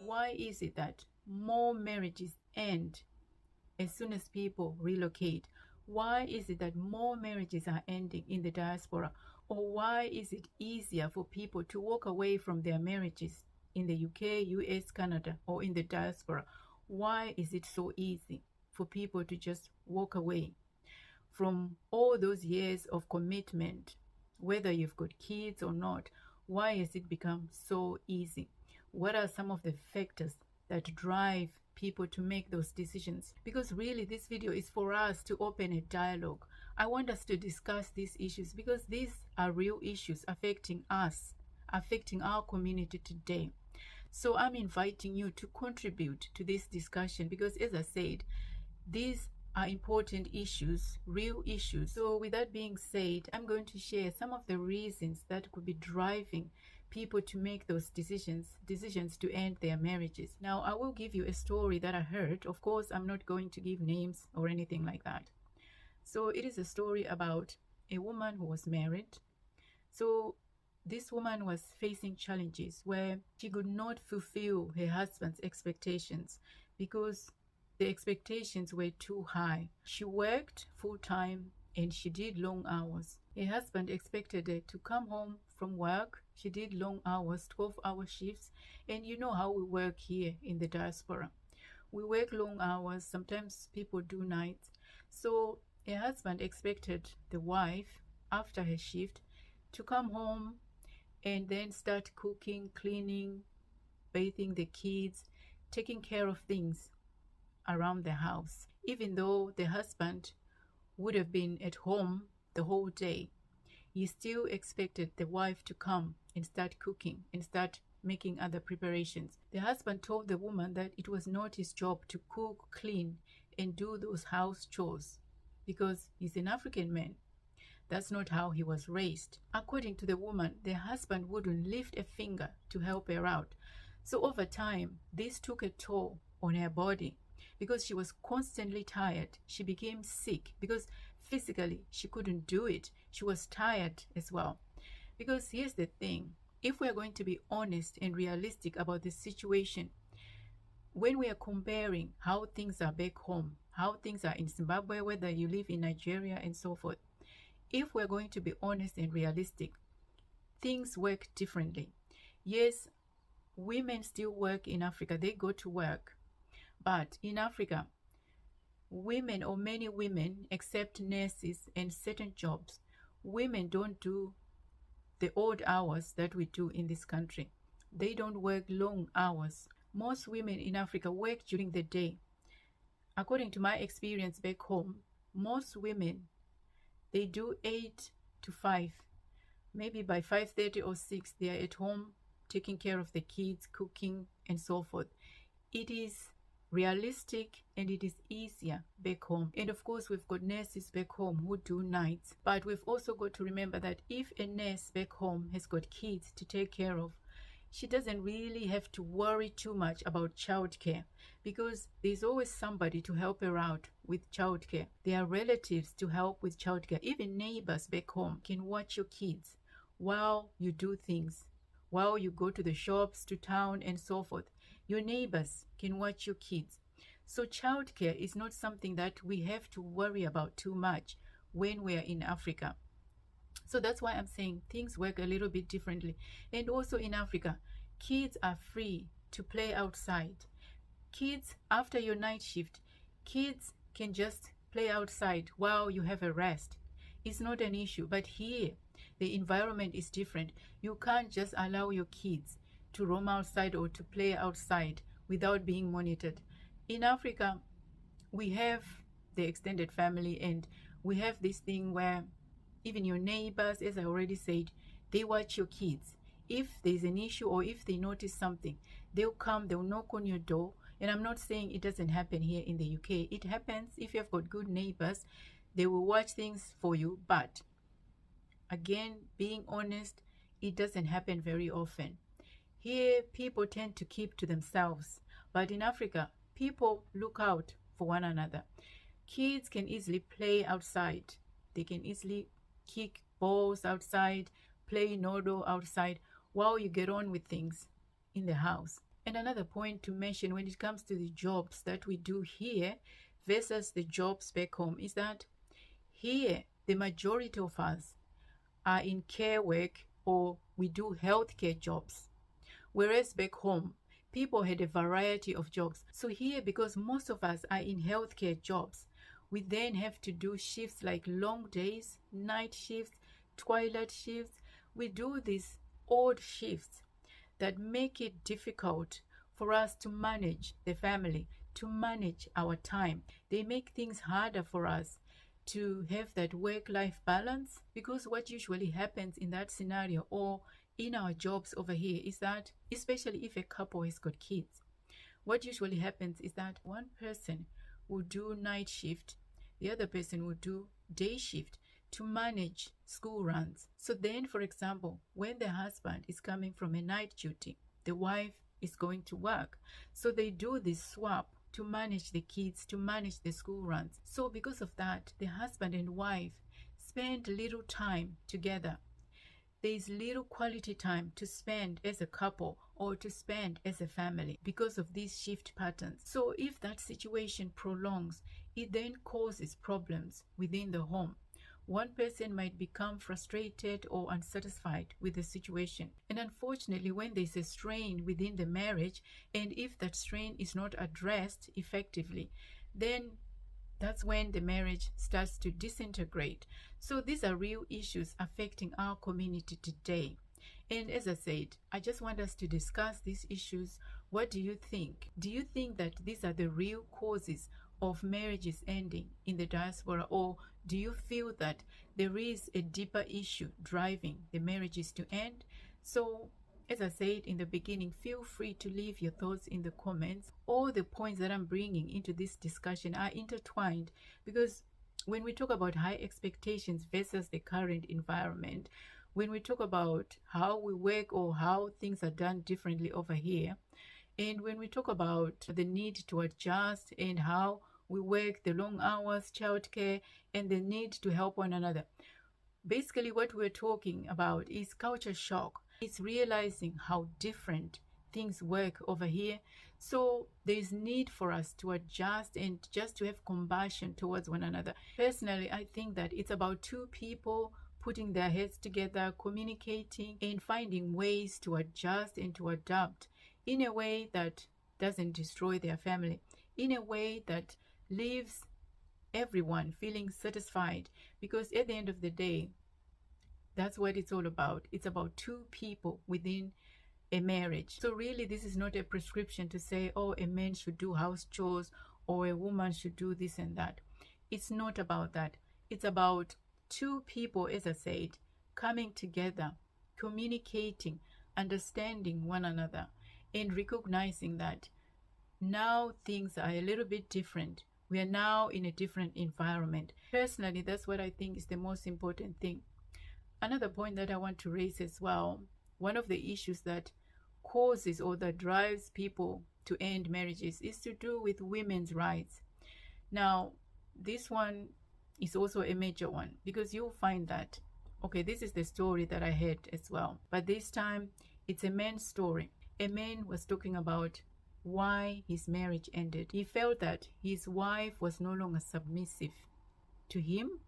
Why is it that more marriages end as soon as people relocate? Why is it that more marriages are ending in the diaspora? Or why is it easier for people to walk away from their marriages in the UK, US, Canada, or in the diaspora? Why is it so easy for people to just walk away from all those years of commitment, whether you've got kids or not? Why has it become so easy? What are some of the factors that drive people to make those decisions? Because really this video is for us to open a dialogue. I want us to discuss these issues because these are real issues affecting us, affecting our community today. So I'm inviting you to contribute to this discussion because, as I said, these are important issues, real issues. So with that being said, I'm going to share some of the reasons that could be driving people to make those decisions to end their marriages. Now, I will give you a story that I heard. Of course, I'm not going to give names or anything like that. So it is a story about a woman who was married. So this woman was facing challenges where she could not fulfill her husband's expectations because the expectations were too high. She worked full-time and she did long hours. Her husband expected her to come home from work. She did long hours, 12-hour shifts. And you know how we work here in the diaspora. We work long hours. Sometimes people do nights. So her husband expected the wife, after her shift, to come home and then start cooking, cleaning, bathing the kids, taking care of things around the house. Even though the husband would have been at home the whole day, he still expected the wife to come and start cooking and start making other preparations. The husband told the woman that it was not his job to cook, clean, and do those house chores because he's an African man. That's not how he was raised. According to the woman, the husband wouldn't lift a finger to help her out. So over time, this took a toll on her body because she was constantly tired. She became sick because physically she couldn't do it. She was tired as well. Because here's the thing, if we are going to be honest and realistic about the situation, when we are comparing how things are back home, how things are in Zimbabwe, whether you live in Nigeria and so forth, if we're going to be honest and realistic, things work differently. Yes, women still work in Africa. They go to work. But in Africa, women, or many women, except nurses and certain jobs, women don't do the odd hours that we do in this country. They don't work long hours. Most women in Africa work during the day. According to my experience back home, most women, they do 8 to 5. Maybe by 5:30 or 6, they are at home taking care of the kids, cooking, and so forth. It is realistic and it is easier back home. And of course, we've got nurses back home who do nights. But we've also got to remember that if a nurse back home has got kids to take care of, she doesn't really have to worry too much about childcare because there's always somebody to help her out with childcare. There are relatives to help with childcare. Even neighbors back home can watch your kids while you do things, while you go to the shops, to town, and so forth. Your neighbors can watch your kids. So childcare is not something that we have to worry about too much when we are in Africa. So that's why I'm saying things work a little bit differently. And also in Africa, kids are free to play outside. Kids, after your night shift, kids can just play outside while you have a rest. It's not an issue. But here, the environment is different. You can't just allow your kids to roam outside or to play outside without being monitored. In Africa, we have the extended family and we have this thing where even your neighbors, as I already said, they watch your kids. If there's an issue or if they notice something, they'll come, they'll knock on your door. And I'm not saying it doesn't happen here in the UK. It happens. If you've got good neighbors, they will watch things for you. But again, being honest, it doesn't happen very often. Here, people tend to keep to themselves. But in Africa, people look out for one another. Kids can easily play outside. They can easily kick balls outside, play noodle outside while you get on with things in the house. And another point to mention when it comes to the jobs that we do here versus the jobs back home is that here the majority of us are in care work or we do healthcare jobs. Whereas back home, people had a variety of jobs. So here, because most of us are in healthcare jobs, we then have to do shifts like long days, night shifts, twilight shifts. We do these odd shifts that make it difficult for us to manage the family, to manage our time. They make things harder for us to have that work-life balance, because what usually happens in that scenario or in our jobs over here is that, especially if a couple has got kids, what usually happens is that one person will do night shift, the other person will do day shift to manage school runs. So then, for example, when the husband is coming from a night duty, the wife is going to work. So they do this swap to manage the kids, to manage the school runs. So because of that, the husband and wife spend little time together. There is little quality time to spend as a couple or to spend as a family because of these shift patterns. So if that situation prolongs, it then causes problems within the home. One person might become frustrated or unsatisfied with the situation. And unfortunately, when there's a strain within the marriage, and if that strain is not addressed effectively, then that's when the marriage starts to disintegrate. So these are real issues affecting our community today. And as I said, I just want us to discuss these issues. What do you think? Do you think that these are the real causes of marriages ending in the diaspora, or do you feel that there is a deeper issue driving the marriages to end? So as I said in the beginning, feel free to leave your thoughts in the comments. All the points that I'm bringing into this discussion are intertwined, because when we talk about high expectations versus the current environment, when we talk about how we work or how things are done differently over here, and when we talk about the need to adjust and how we work, the long hours, childcare, and the need to help one another, basically what we're talking about is culture shock. It's realizing how different things work over here. So there's need for us to adjust and just to have compassion towards one another. Personally, I think that it's about two people putting their heads together, communicating, and finding ways to adjust and to adapt in a way that doesn't destroy their family, in a way that leaves everyone feeling satisfied. Because at the end of the day, that's what it's all about. It's about two people within a marriage. So really, this is not a prescription to say, oh, a man should do house chores or a woman should do this and that. It's not about that. It's about two people, as I said, coming together, communicating, understanding one another, and recognizing that now things are a little bit different. We are now in a different environment. Personally, that's what I think is the most important thing. Another point that I want to raise as well, one of the issues that causes or that drives people to end marriages is to do with women's rights. Now, this one is also a major one, because you'll find that, okay, this is the story that I heard as well, but this time it's a man's story. A man was talking about why his marriage ended. He felt that his wife was no longer submissive to him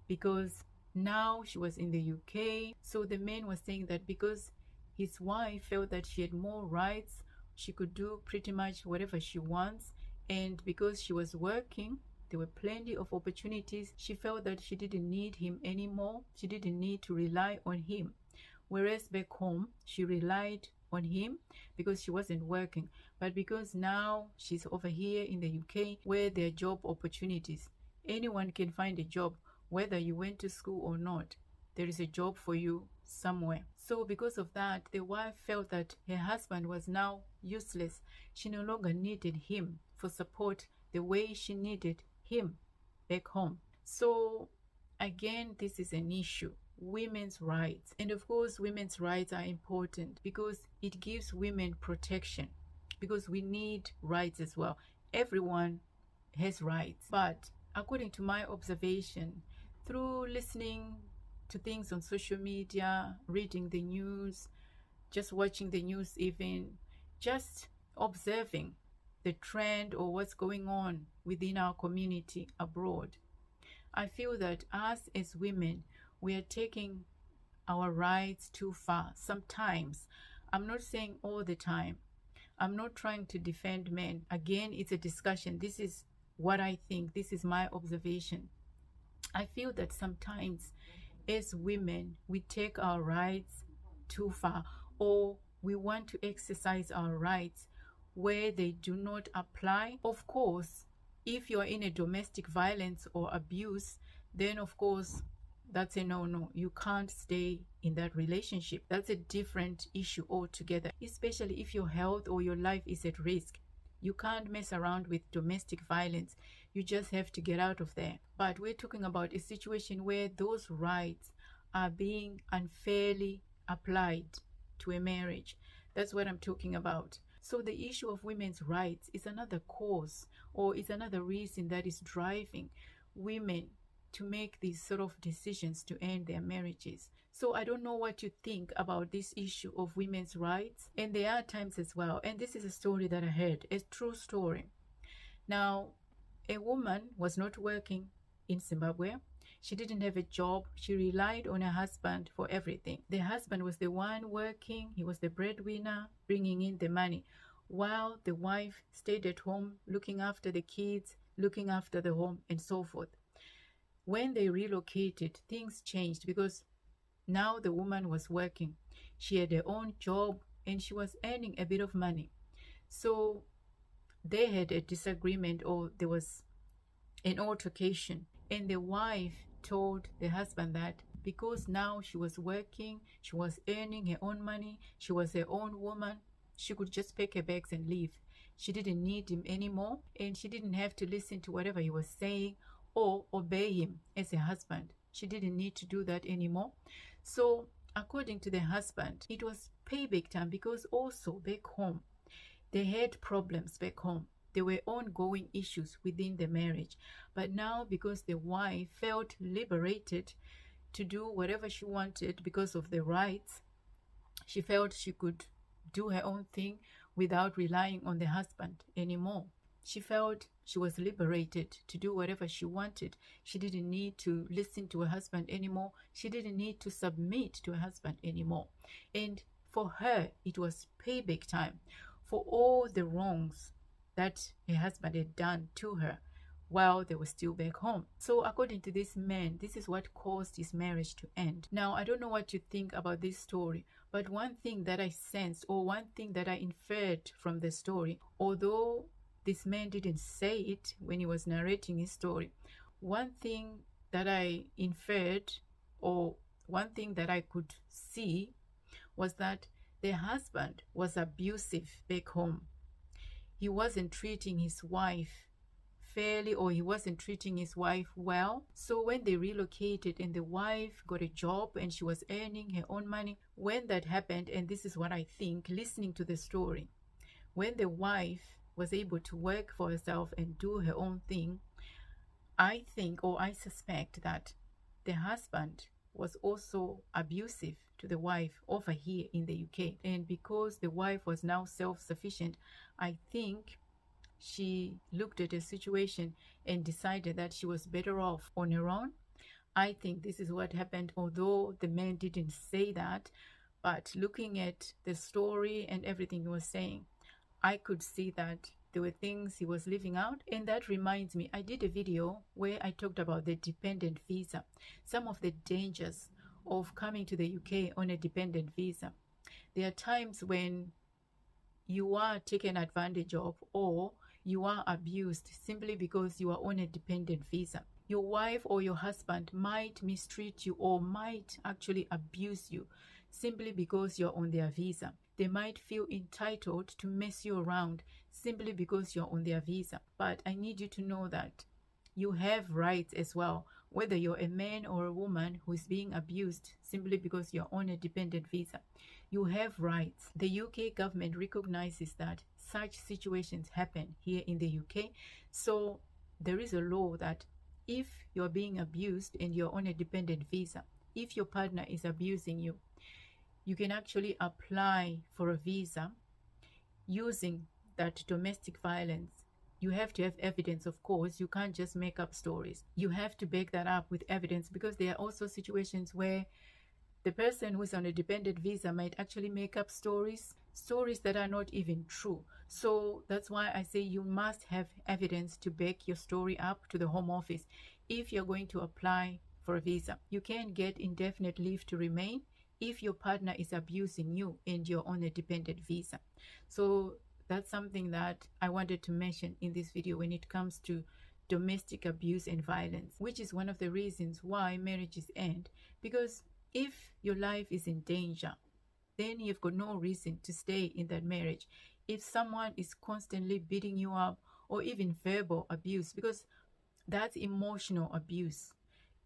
because now she was in the UK. So the man was saying that because his wife felt that she had more rights, she could do pretty much whatever she wants, and because she was working, there were plenty of opportunities. She felt that she didn't need him anymore. She didn't need to rely on him. Whereas back home, she relied on him because she wasn't working. But because now she's over here in the UK where there are job opportunities, anyone can find a job, whether you went to school or not. There is a job for you somewhere. So because of that, the wife felt that her husband was now useless. She no longer needed him for support the way she needed him back home. So again, this is an issue. Women's rights. And of course, women's rights are important because it gives women protection, because we need rights as well. Everyone has rights. But according to my observation, through listening to things on social media, reading the news, just watching the news even, just observing the trend or what's going on within our community abroad, I feel that us as women, we are taking our rights too far. Sometimes, I'm not saying all the time. I'm not trying to defend men. Again, it's a discussion. This is what I think. This is my observation. I feel that sometimes as women, we take our rights too far, or we want to exercise our rights where they do not apply. Of course, if you are in a domestic violence or abuse, then of course that's a no-no. You can't stay in that relationship. That's a different issue altogether, especially if your health or your life is at risk. You can't mess around with domestic violence. You just have to get out of there. But we're talking about a situation where those rights are being unfairly applied to a marriage. That's what I'm talking about. So the issue of women's rights is another cause, or is another reason that is driving women to make these sort of decisions to end their marriages. So I don't know what you think about this issue of women's rights. And there are times as well, and this is a story that I heard, a true story. Now, a woman was not working in Zimbabwe. She didn't have a job. She relied on her husband for everything. The husband was the one working. He was the breadwinner, bringing in the money, while the wife stayed at home, looking after the kids, looking after the home, and so forth. When they relocated, things changed because now the woman was working. She had her own job and she was earning a bit of money. So they had a disagreement, or there was an altercation, and the wife told the husband that because now she was working, she was earning her own money, she was her own woman, she could just pack her bags and leave. She didn't need him anymore, and she didn't have to listen to whatever he was saying or obey him as a husband. She didn't need to do that anymore. So according to the husband, it was payback time, because also back home they had problems back home. There were ongoing issues within the marriage. But now, because the wife felt liberated to do whatever she wanted because of the rights, she felt she could do her own thing without relying on the husband anymore. She felt she was liberated to do whatever she wanted. She didn't need to listen to her husband anymore. She didn't need to submit to her husband anymore. And for her, it was payback time for all the wrongs that her husband had done to her while they were still back home. So according to this man, this is what caused his marriage to end. Now, I don't know what you think about this story, but one thing that I sensed, or one thing that I inferred from the story, although this man didn't say it when he was narrating his story, one thing that I inferred, or one thing that I could see, was that the husband was abusive back home. He wasn't treating his wife fairly, or he wasn't treating his wife well. So when they relocated and the wife got a job and she was earning her own money, when that happened, and this is what I think, listening to the story, when the wife was able to work for herself and do her own thing, I think, or I suspect, that the husband was also abusive to the wife over here in the UK. And because the wife was now self-sufficient, I think she looked at the situation and decided that she was better off on her own. I think this is what happened, although the man didn't say that. But looking at the story and everything he was saying, I could see that there were things he was leaving out. And that reminds me, I did a video where I talked about the dependent visa, some of the dangers of coming to the UK on a dependent visa. There are times when you are taken advantage of, or you are abused simply because you are on a dependent visa. Your wife or your husband might mistreat you, or might actually abuse you simply because you're on their visa. They might feel entitled to mess you around simply because you're on their visa. But I need you to know that you have rights as well, whether you're a man or a woman who is being abused simply because you're on a dependent visa. You have rights. The UK government recognizes that such situations happen here in the UK. So there is a law that if you're being abused and you're on a dependent visa, if your partner is abusing you, you can actually apply for a visa using that domestic violence, you have to have evidence, of course. You can't just make up stories. You have to back that up with evidence, because there are also situations where the person who's on a dependent visa might actually make up stories that are not even true. So that's why I say you must have evidence to back your story up to the Home Office. If you're going to apply for a visa, you can get indefinite leave to remain if your partner is abusing you and you're on a dependent visa. So that's something that I wanted to mention in this video when it comes to domestic abuse and violence, which is one of the reasons why marriages end. Because if your life is in danger, then you've got no reason to stay in that marriage. If someone is constantly beating you up, or even verbal abuse, because that's emotional abuse,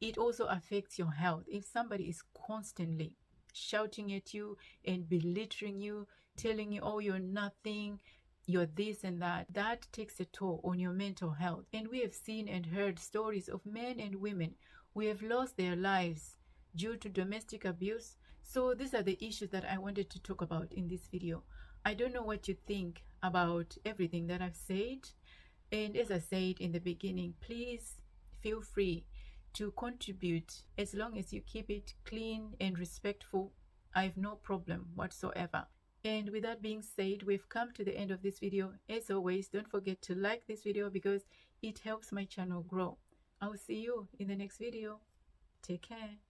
it also affects your health. If somebody is constantly shouting at you and belittling you, telling you, oh, you're nothing, you're this and that takes a toll on your mental health. And we have seen and heard stories of men and women who have lost their lives due to domestic abuse. So these are the issues that I wanted to talk about in this video. I don't know what you think about everything that I've said. And as I said in the beginning, please feel free to contribute. As long as you keep it clean and respectful, I have no problem whatsoever. And with that being said, we've come to the end of this video. As always, don't forget to like this video because it helps my channel grow. I'll see you in the next video. Take care.